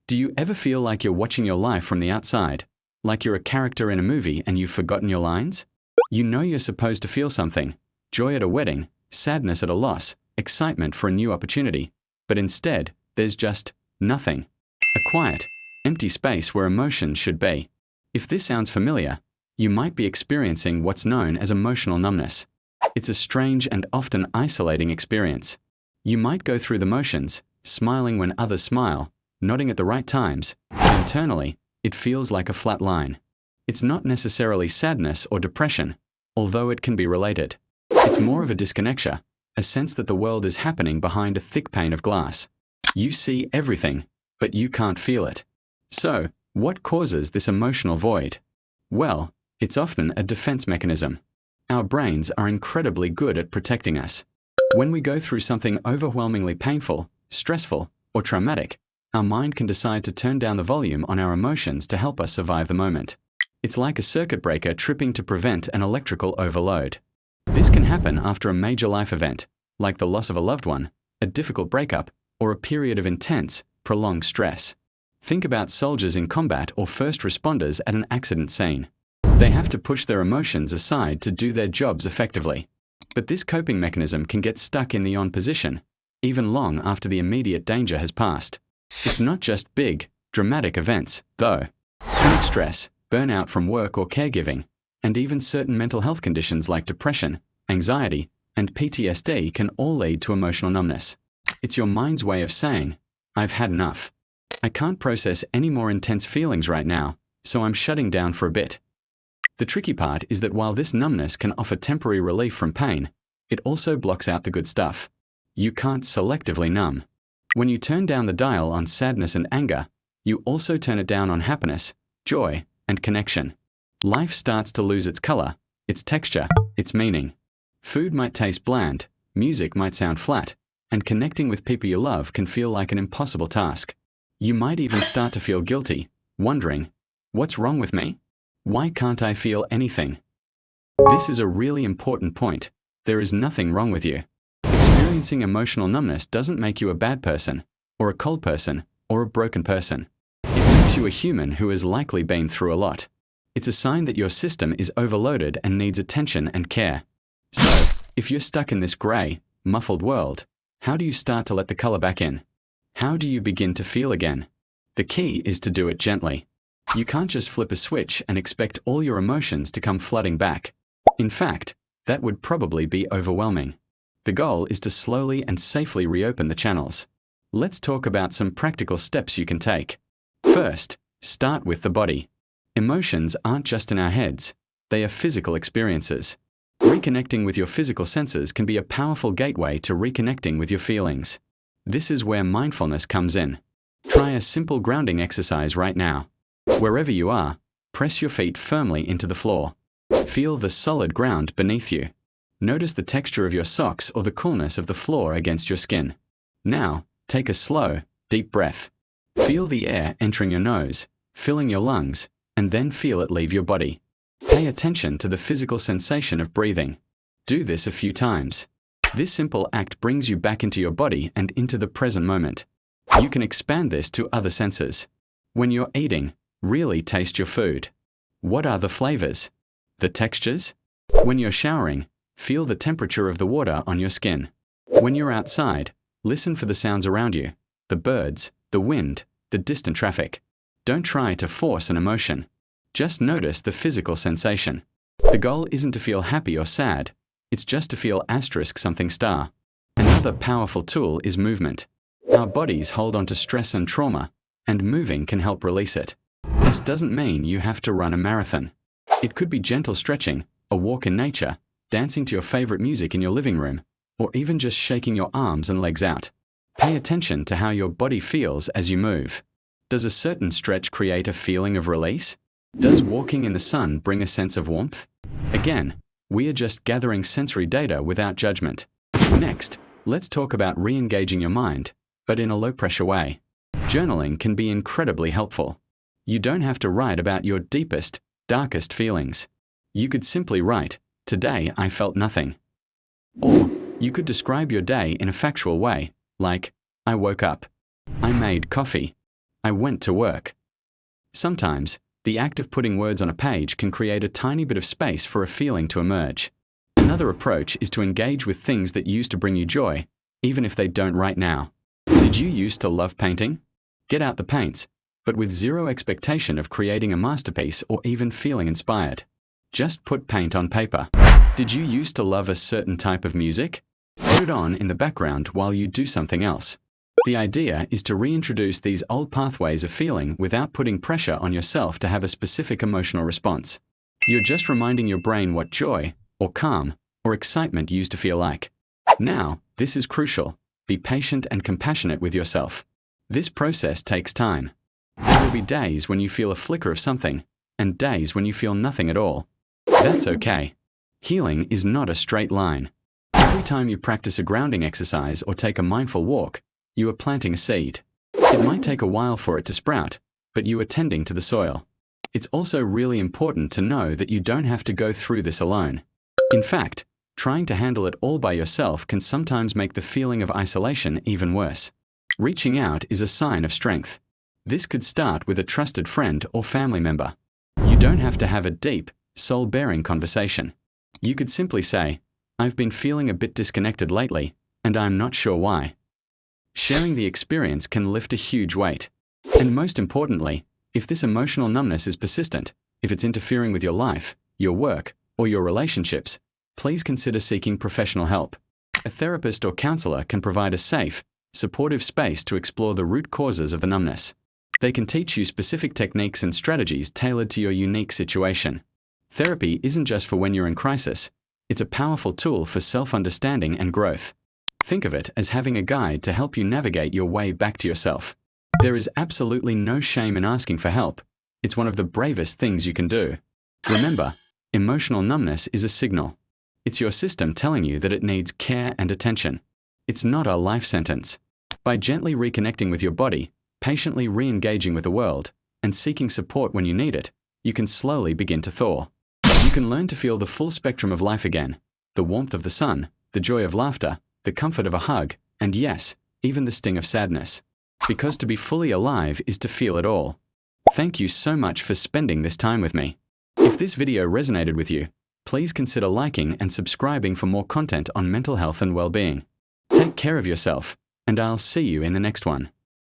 Do you ever feel like you're watching your life from the outside? Like you're a character in a movie and you've forgotten your lines? You know you're supposed to feel something: joy at a wedding, sadness at a loss, excitement for a new opportunity. But instead, there's just nothing. A quiet, empty space where emotions should be. If this sounds familiar, you might be experiencing what's known as emotional numbness. It's a strange and often isolating experience. You might go through the motions, smiling when others smile, nodding at the right times, but internally, it feels like a flat line. It's not necessarily sadness or depression, although it can be related. It's more of a disconnection, a sense that the world is happening behind a thick pane of glass. You see everything, but you can't feel it. So, what causes this emotional void? Well, it's often a defense mechanism. Our brains are incredibly good at protecting us. When we go through something overwhelmingly painful, stressful, or traumatic, our mind can decide to turn down the volume on our emotions to help us survive the moment. It's like a circuit breaker tripping to prevent an electrical overload. This can happen after a major life event, like the loss of a loved one, a difficult breakup, or a period of intense, prolonged stress. Think about soldiers in combat or first responders at an accident scene. They have to push their emotions aside to do their jobs effectively. But this coping mechanism can get stuck in the on position, even long after the immediate danger has passed. It's not just big, dramatic events, though. Chronic stress, burnout from work or caregiving, and even certain mental health conditions like depression, anxiety, and PTSD can all lead to emotional numbness. It's your mind's way of saying, "I've had enough. I can't process any more intense feelings right now, so I'm shutting down for a bit." The tricky part is that while this numbness can offer temporary relief from pain, it also blocks out the good stuff. You can't selectively numb. When you turn down the dial on sadness and anger, you also turn it down on happiness, joy, and connection. Life starts to lose its color, its texture, its meaning. Food might taste bland, music might sound flat, and connecting with people you love can feel like an impossible task. You might even start to feel guilty, wondering, what's wrong with me? Why can't I feel anything? This is a really important point. There is nothing wrong with you. Experiencing emotional numbness doesn't make you a bad person, or a cold person, or a broken person. It makes you a human who has likely been through a lot. It's a sign that your system is overloaded and needs attention and care. So, if you're stuck in this gray, muffled world, how do you start to let the color back in? How do you begin to feel again? The key is to do it gently. You can't just flip a switch and expect all your emotions to come flooding back. In fact, that would probably be overwhelming. The goal is to slowly and safely reopen the channels. Let's talk about some practical steps you can take. First, start with the body. Emotions aren't just in our heads, they are physical experiences. Reconnecting with your physical senses can be a powerful gateway to reconnecting with your feelings. This is where mindfulness comes in. Try a simple grounding exercise right now. Wherever you are, press your feet firmly into the floor. Feel the solid ground beneath you. Notice the texture of your socks or the coolness of the floor against your skin. Now, take a slow, deep breath. Feel the air entering your nose, filling your lungs, and then feel it leave your body. Pay attention to the physical sensation of breathing. Do this a few times. This simple act brings you back into your body and into the present moment. You can expand this to other senses. When you're eating, really taste your food. What are the flavors? The textures? When you're showering, feel the temperature of the water on your skin. When you're outside, listen for the sounds around you, the birds, the wind, the distant traffic. Don't try to force an emotion. Just notice the physical sensation. The goal isn't to feel happy or sad, it's just to feel something star. Another powerful tool is movement. Our bodies hold on to stress and trauma, and moving can help release it. This doesn't mean you have to run a marathon. It could be gentle stretching, a walk in nature, dancing to your favorite music in your living room, or even just shaking your arms and legs out. Pay attention to how your body feels as you move. Does a certain stretch create a feeling of release? Does walking in the sun bring a sense of warmth? Again, we are just gathering sensory data without judgment. Next, let's talk about re-engaging your mind, but in a low-pressure way. Journaling can be incredibly helpful. You don't have to write about your deepest, darkest feelings. You could simply write, "Today I felt nothing." Or you could describe your day in a factual way, like, "I woke up. I made coffee. I went to work. Sometimes, the act of putting words on a page can create a tiny bit of space for a feeling to emerge. Another approach is to engage with things that used to bring you joy, even if they don't right now. Did you used to love painting? Get out the paints, but with zero expectation of creating a masterpiece or even feeling inspired. Just put paint on paper. Did you used to love a certain type of music? Put it on in the background while you do something else. The idea is to reintroduce these old pathways of feeling without putting pressure on yourself to have a specific emotional response. You're just reminding your brain what joy, or calm, or excitement used to feel like. Now, this is crucial. Be patient and compassionate with yourself. This process takes time. There will be days when you feel a flicker of something, and days when you feel nothing at all. That's okay. Healing is not a straight line. Every time you practice a grounding exercise or take a mindful walk, you are planting a seed. It might take a while for it to sprout, but you are tending to the soil. It's also really important to know that you don't have to go through this alone. In fact, trying to handle it all by yourself can sometimes make the feeling of isolation even worse. Reaching out is a sign of strength. This could start with a trusted friend or family member. You don't have to have a deep, soul-bearing conversation. You could simply say, "I've been feeling a bit disconnected lately, and I'm not sure why." Sharing the experience can lift a huge weight. And most importantly, if this emotional numbness is persistent, if it's interfering with your life, your work, or your relationships, please consider seeking professional help. A therapist or counselor can provide a safe, supportive space to explore the root causes of the numbness. They can teach you specific techniques and strategies tailored to your unique situation. Therapy isn't just for when you're in crisis. It's a powerful tool for self-understanding and growth. Think of it as having a guide to help you navigate your way back to yourself. There is absolutely no shame in asking for help. It's one of the bravest things you can do. Remember, emotional numbness is a signal. It's your system telling you that it needs care and attention. It's not a life sentence. By gently reconnecting with your body, patiently re-engaging with the world, and seeking support when you need it, you can slowly begin to thaw. You can learn to feel the full spectrum of life again, the warmth of the sun, the joy of laughter, the comfort of a hug, and yes, even the sting of sadness. Because to be fully alive is to feel it all. Thank you so much for spending this time with me. If this video resonated with you, please consider liking and subscribing for more content on mental health and well-being. Take care of yourself, and I'll see you in the next one.